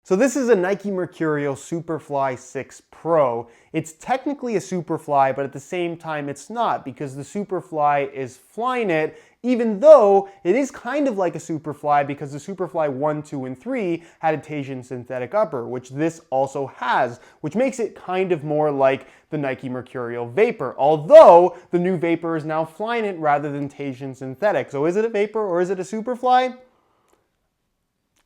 So this is a Nike Mercurial Superfly 6 Pro. It's technically a Superfly, but at the same time it's not, because the Superfly is Flyknit, even though it is kind of like a Superfly because the Superfly 1, 2, and 3 had a Takedown synthetic upper, which this also has, which makes it kind of more like the Nike Mercurial Vapor, although the new Vapor is now Flyknit rather than Takedown synthetic. So is it a Vapor or is it a Superfly?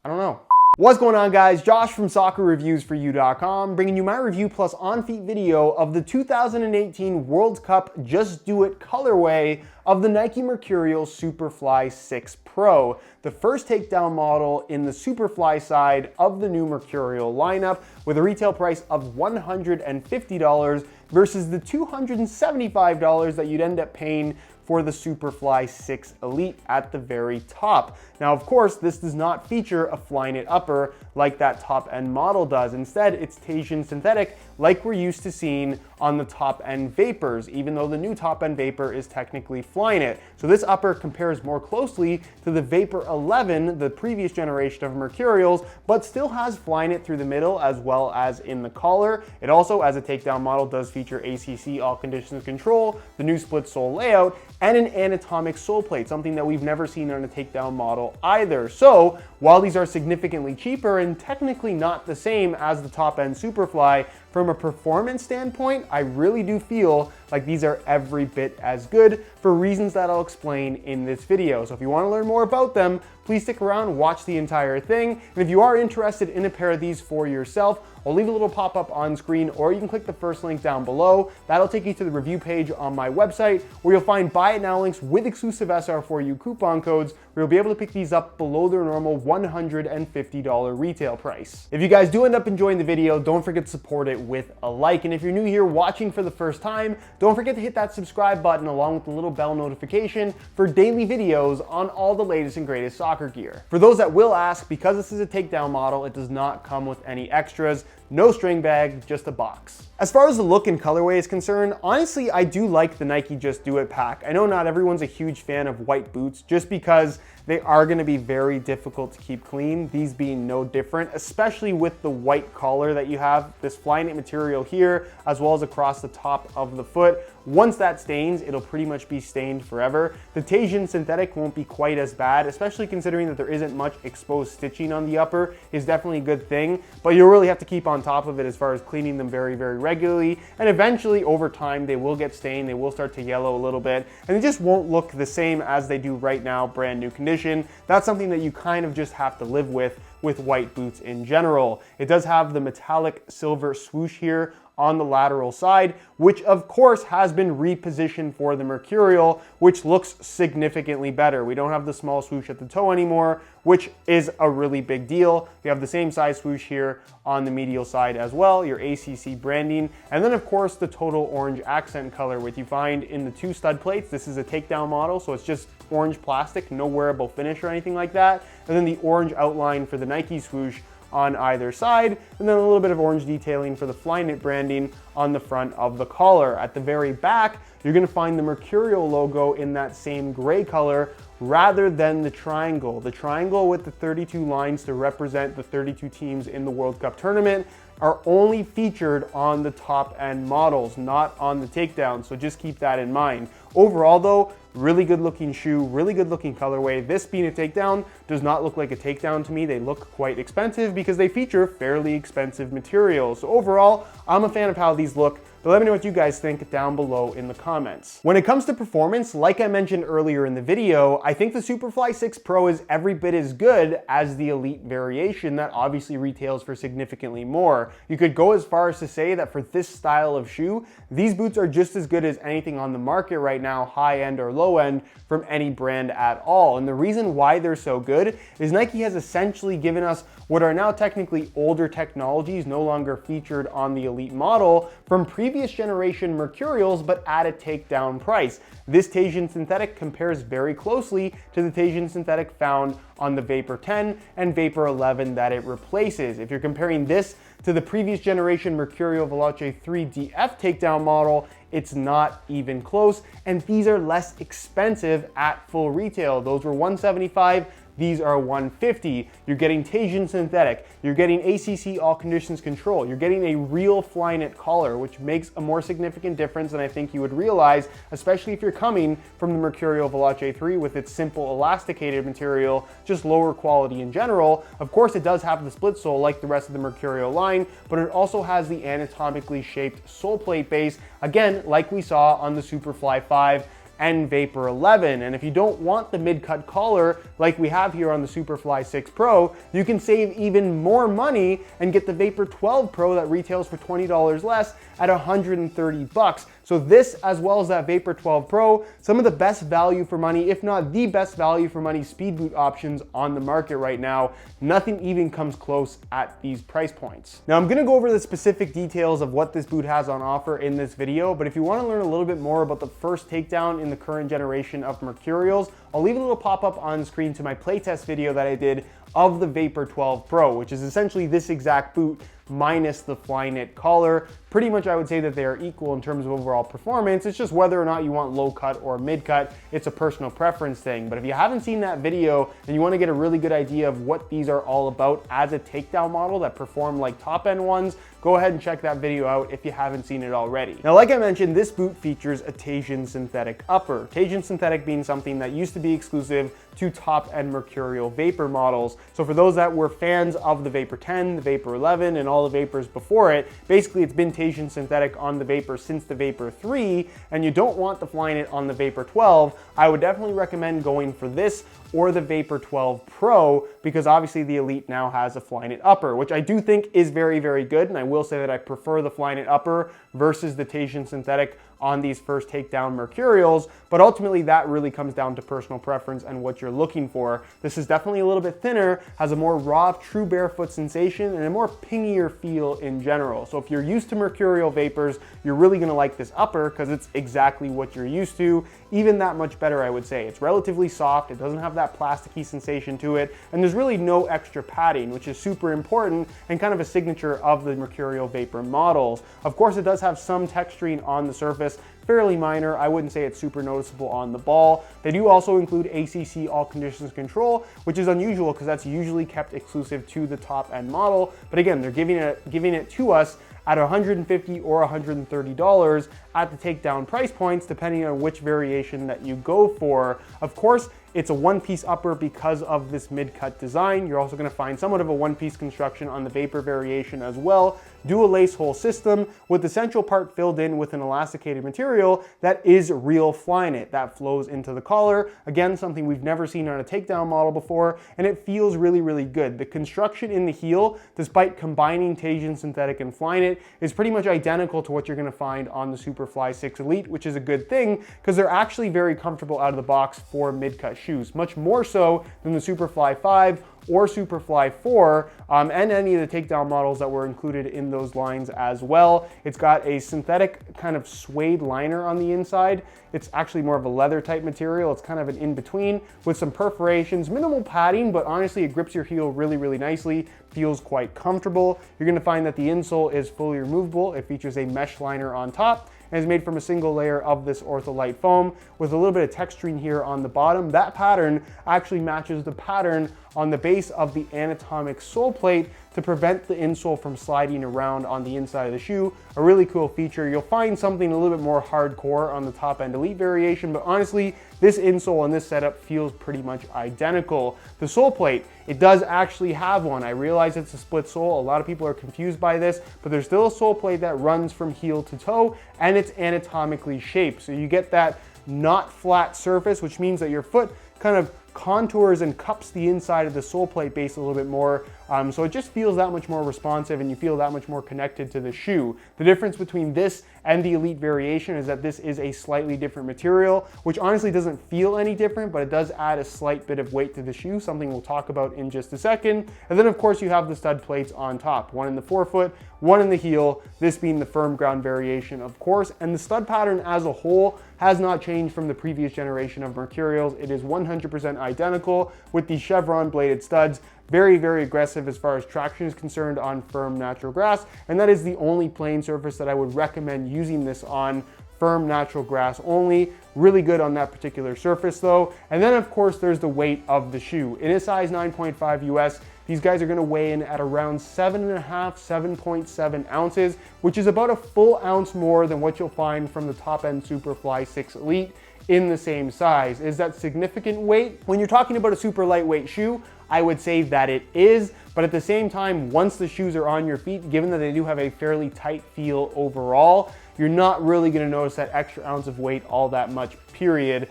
I don't know. What's going on, guys? Josh from SoccerReviewsForYou.com, bringing you my review plus on-feet video of the 2018 World Cup Just Do It colorway of the Nike Mercurial Superfly 6 Pro, the first takedown model in the Superfly side of the new Mercurial lineup, with a retail price of $150 versus the $275 that you'd end up paying for the Superfly 6 Elite at the very top. Now, of course, this does not feature a Flyknit upper like that top-end model does. Instead, it's Takedown synthetic like we're used to seeing on the top-end Vapors, even though the new top-end Vapor is technically Flyknit. So this upper compares more closely to the Vapor 11, the previous generation of Mercurials, but still has Flyknit through the middle as well as in the collar. It also, as a takedown model, does feature ACC, all conditions control, the new split sole layout, and an anatomic sole plate, something that we've never seen on a takedown model either. So while these are significantly cheaper and technically not the same as the top-end Superfly, from a performance standpoint, I really do feel like these are every bit as good for reasons that I'll explain in this video. So if you want to learn more about them, please stick around, watch the entire thing. And if you are interested in a pair of these for yourself, I'll leave a little pop-up on screen, or you can click the first link down below. That'll take you to the review page on my website, where you'll find buy it now links with exclusive SR4U coupon codes, where you'll be able to pick these up below their normal $150 retail price. If you guys do end up enjoying the video, don't forget to support it with a like. And if you're new here watching for the first time, don't forget to hit that subscribe button along with the little bell notification for daily videos on all the latest and greatest soccer gear. For those that will ask, because this is a takedown model, it does not come with any extras. No string bag, just a box. As far as the look and colorway is concerned, honestly, I do like the Nike Just Do It pack. I know not everyone's a huge fan of white boots just because they are going to be very difficult to keep clean, these being no different, especially with the white collar that you have, this Flyknit material here, as well as across the top of the foot. Once that stains, it'll pretty much be stained forever. The Takedown synthetic won't be quite as bad, especially considering that there isn't much exposed stitching on the upper, is definitely a good thing, but you'll really have to keep on top of it as far as cleaning them very, very regularly. And eventually, over time, they will get stained, they will start to yellow a little bit, and they just won't look the same as they do right now, brand new condition. That's something that you kind of just have to live with white boots in general. It does have the metallic silver swoosh here on the lateral side, which of course has been repositioned for the Mercurial, which looks significantly better. We don't have the small swoosh at the toe anymore, which is a really big deal. You have the same size swoosh here on the medial side as well, your ACC branding, and then of course the total orange accent color, which you find in the two stud plates. This is a takedown model, so it's just orange plastic, no wearable finish or anything like that, and then the orange outline for the Nike swoosh on either side, and then a little bit of orange detailing for the Flyknit branding on the front of the collar. At the very back, you're going to find the Mercurial logo in that same gray color rather than the triangle. The triangle with the 32 lines to represent the 32 teams in the World Cup tournament are only featured on the top end models, not on the takedown, so just keep that in mind. Overall though, really good looking shoe, really good looking colorway. This being a takedown does not look like a takedown to me. They look quite expensive because they feature fairly expensive materials. So overall, I'm a fan of how these look, but let me know what you guys think down below in the comments. When it comes to performance, like I mentioned earlier in the video, I think the Superfly 6 Pro is every bit as good as the Elite variation that obviously retails for significantly more. You could go as far as to say that for this style of shoe, these boots are just as good as anything on the market right now, high end or low end, from any brand at all. And the reason why they're so good is Nike has essentially given us what are now technically older technologies, no longer featured on the Elite model, from previous generation Mercurials, but at a takedown price. This Takedown synthetic compares very closely to the Takedown synthetic found on the Vapor 10 and Vapor 11 that it replaces. If you're comparing this to the previous generation Mercurial Veloce 3 DF takedown model, it's not even close, and these are less expensive at full retail. Those were $175. these are $150. You're getting Takedown synthetic, you're getting ACC all conditions control, you're getting a real Flyknit collar, which makes a more significant difference than I think you would realize, especially if you're coming from the Mercurial Veloce 3 with its simple elasticated material, just lower quality in general. Of course, it does have the split sole like the rest of the Mercurial line, but it also has the anatomically shaped sole plate base, again, like we saw on the Superfly 5 and Vapor 11. And if you don't want the mid-cut collar like we have here on the Superfly 6 Pro, you can save even more money and get the Vapor 12 Pro that retails for $20 less at $130. So this, as well as that Vapor 12 Pro, some of the best value for money, if not the best value for money speed boot options on the market right now. Nothing even comes close at these price points. Now I'm gonna go over the specific details of what this boot has on offer in this video, but if you wanna learn a little bit more about the first takedown in the current generation of Mercurials, I'll leave a little pop-up on screen to my playtest video that I did of the Vapor 12 Pro, which is essentially this exact boot minus the Flyknit collar. Pretty much I would say that they are equal in terms of overall performance. It's just whether or not you want low cut or mid cut. It's a personal preference thing. But if you haven't seen that video and you want to get a really good idea of what these are all about as a takedown model that perform like top end ones, go ahead and check that video out if you haven't seen it already. Now, like I mentioned, this boot features a Takedown synthetic upper. Takedown synthetic being something that used to be exclusive to top end Mercurial Vapor models. So for those that were fans of the Vapor 10, the Vapor 11, and all the Vapors before it, basically it's been Takedown synthetic on the Vapor since the Vapor 3, and you don't want the Flyknit on the Vapor 12, I would definitely recommend going for this or the Vapor 12 Pro, because obviously the Elite now has a Flyknit upper, which I do think is very, very good. And I will say that I prefer the Flyknit upper versus the Takedown synthetic on these first takedown Mercurials, but ultimately that really comes down to personal preference and what you're looking for. This is definitely a little bit thinner, has a more raw, true barefoot sensation, and a more pingier feel in general. So if you're used to Mercurial Vapors, you're really gonna like this upper because it's exactly what you're used to, even that much better, I would say. It's relatively soft, it doesn't have that plasticky sensation to it, and there's really no extra padding, which is super important and kind of a signature of the Mercurial Vapor models. Of course, it does have some texturing on the surface, fairly minor. I wouldn't say it's super noticeable on the ball. They do also include ACC all conditions control, which is unusual because that's usually kept exclusive to the top end model. But again, they're giving it to us at $150 or $130 at the takedown price points, depending on which variation that you go for. Of course, it's a one-piece upper because of this mid-cut design. You're also gonna find somewhat of a one-piece construction on the Vapor variation as well. Dual lace hole system with the central part filled in with an elasticated material that is real Flyknit that flows into the collar. Again, something we've never seen on a takedown model before, and it feels really, really good. The construction in the heel, despite combining Takedown synthetic and Flyknit, is pretty much identical to what you're gonna find on the Superfly 6 Elite, which is a good thing because they're actually very comfortable out of the box for mid-cut shoes, much more so than the Superfly 5 or Superfly 4, and any of the takedown models that were included in those lines as well. It's got a synthetic kind of suede liner on the inside. It's actually more of a leather type material. It's kind of an in-between with some perforations, minimal padding, but honestly it grips your heel really, really nicely, feels quite comfortable. You're gonna find that the insole is fully removable. It features a mesh liner on top and is made from a single layer of this ortholite foam with a little bit of texturing here on the bottom. That pattern actually matches the pattern on the base of the anatomic sole plate to prevent the insole from sliding around on the inside of the shoe. A really cool feature. You'll find something a little bit more hardcore on the top end Elite variation, but honestly, this insole and this setup feels pretty much identical. The sole plate, it does actually have one. I realize it's a split sole. A lot of people are confused by this, but there's still a sole plate that runs from heel to toe, and it's anatomically shaped. So you get that not flat surface, which means that your foot kind of contours and cups the inside of the sole plate base a little bit more. So it just feels that much more responsive and you feel that much more connected to the shoe. The difference between this and the Elite variation is that this is a slightly different material, which honestly doesn't feel any different, but it does add a slight bit of weight to the shoe, something we'll talk about in just a second. And then of course you have the stud plates on top, one in the forefoot, one in the heel, this being the firm ground variation of course. And the stud pattern as a whole has not changed from the previous generation of Mercurials. It is 100% identical with the chevron bladed studs. Very, very aggressive as far as traction is concerned on firm natural grass. And that is the only playing surface that I would recommend using this on firm natural grass only. Really good on that particular surface though. And then of course there's the weight of the shoe. In a size 9.5 US, these guys are gonna weigh in at around 7.5, 7.7 ounces, which is about a full ounce more than what you'll find from the top-end Superfly 6 Elite in the same size. Is that significant weight? When you're talking about a super lightweight shoe, I would say that it is, but at the same time, once the shoes are on your feet, given that they do have a fairly tight feel overall, you're not really gonna notice that extra ounce of weight all that much, period.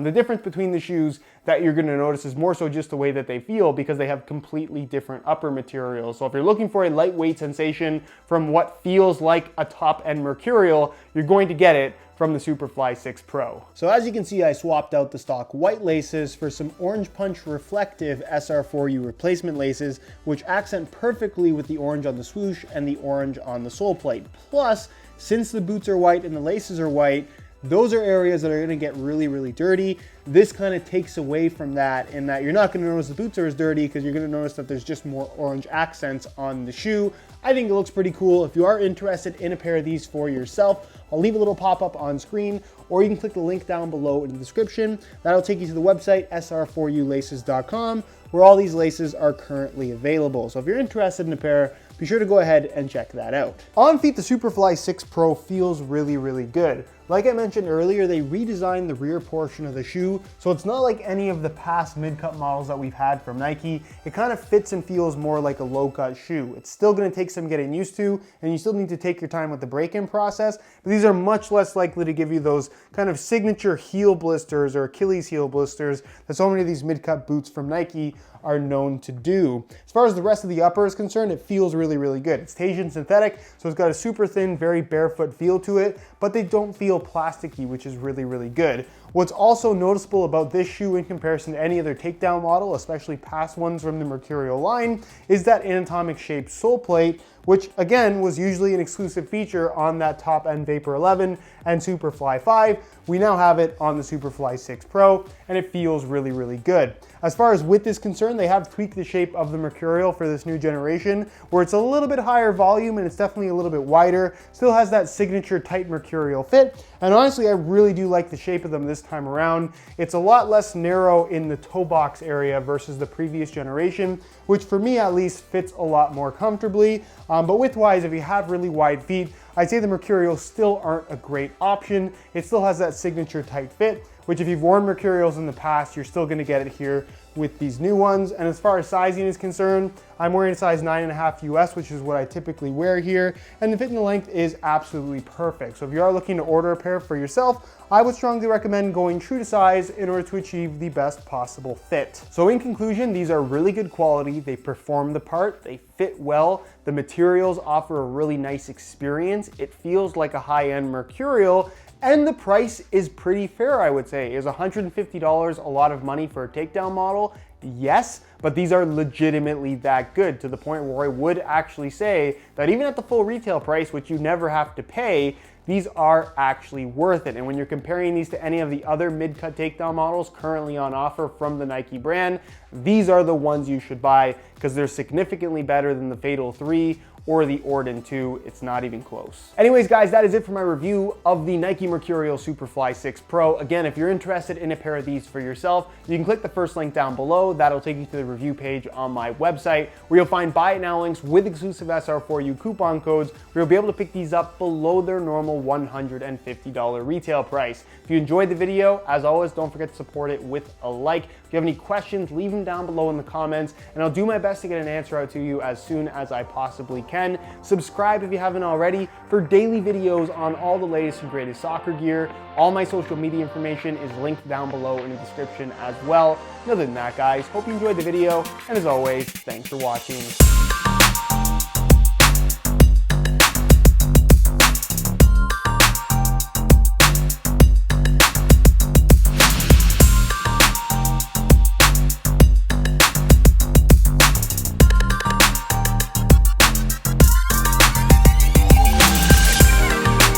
The difference between the shoes that you're gonna notice is more so just the way that they feel, because they have completely different upper materials. So if you're looking for a lightweight sensation from what feels like a top-end Mercurial, you're going to get it from the Superfly 6 Pro. So as you can see, I swapped out the stock white laces for some Orange Punch reflective SR4U replacement laces, which accent perfectly with the orange on the swoosh and the orange on the sole plate. Plus, since the boots are white and the laces are white, those are areas that are gonna get really, really dirty. This kind of takes away from that, in that you're not gonna notice the boots are as dirty, because you're gonna notice that there's just more orange accents on the shoe. I think it looks pretty cool. If you are interested in a pair of these for yourself, I'll leave a little pop-up on screen, or you can click the link down below in the description. That'll take you to the website, sr4ulaces.com, where all these laces are currently available. So if you're interested in a pair, be sure to go ahead and check that out. On feet, the Superfly 6 Pro feels really, really good. Like I mentioned earlier, they redesigned the rear portion of the shoe, so it's not like any of the past mid-cut models that we've had from Nike. It kind of fits and feels more like a low-cut shoe. It's still gonna take some getting used to, and you still need to take your time with the break-in process, but these are much less likely to give you those kind of signature heel blisters or Achilles heel blisters that so many of these mid-cut boots from Nike are known to do. As far as the rest of the upper is concerned, it feels really, really good. It's Teijin synthetic, so it's got a super thin, very barefoot feel to it, but they don't feel plasticky, which is really, really good. What's also noticeable about this shoe in comparison to any other Takedown model, especially past ones from the Mercurial line, is that anatomic shaped sole plate, which again was usually an exclusive feature on that top-end Vapor 11 and Superfly 5. We now have it on the Superfly 6 Pro, and it feels really, really good. As far as width is concerned, they have tweaked the shape of the Mercurial for this new generation, where it's a little bit higher volume and it's definitely a little bit wider. Still has that signature tight Mercurial fit, and honestly, I really do like the shape of them this time around. It's a lot less narrow in the toe box area versus the previous generation, which for me at least fits a lot more comfortably. But width-wise, if you have really wide feet, I'd say the Mercurials still aren't a great option. It still has that signature tight fit, which if you've worn Mercurials in the past, you're still gonna get it here with these new ones. And as far as sizing is concerned, I'm wearing a size 9.5 US, which is what I typically wear here. And the fit and the length is absolutely perfect. So if you are looking to order a pair for yourself, I would strongly recommend going true to size in order to achieve the best possible fit. So in conclusion, these are really good quality. They perform the part, they fit well. The materials offer a really nice experience. It feels like a high-end Mercurial, and the price is pretty fair, I would say. Is $150 a lot of money for a Takedown model? Yes, but these are legitimately that good, to the point where I would actually say that even at the full retail price, which you never have to pay, these are actually worth it. And when you're comparing these to any of the other mid-cut Takedown models currently on offer from the Nike brand, these are the ones you should buy, because they're significantly better than the Fatal 3 or the Orden 2, it's not even close. Anyways, guys, that is it for my review of the Nike Mercurial Superfly 6 Pro. Again, if you're interested in a pair of these for yourself, you can click the first link down below. That'll take you to the review page on my website, where you'll find buy it now links with exclusive SR4U coupon codes, where you'll be able to pick these up below their normal $150 retail price. If you enjoyed the video, as always, don't forget to support it with a like. If you have any questions, leave them down below in the comments, and I'll do my best to get an answer out to you as soon as I possibly can. Subscribe if you haven't already for daily videos on all the latest and greatest soccer gear. All my social media information is linked down below in the description as well. And other than that, guys, hope you enjoyed the video, and as always, thanks for watching.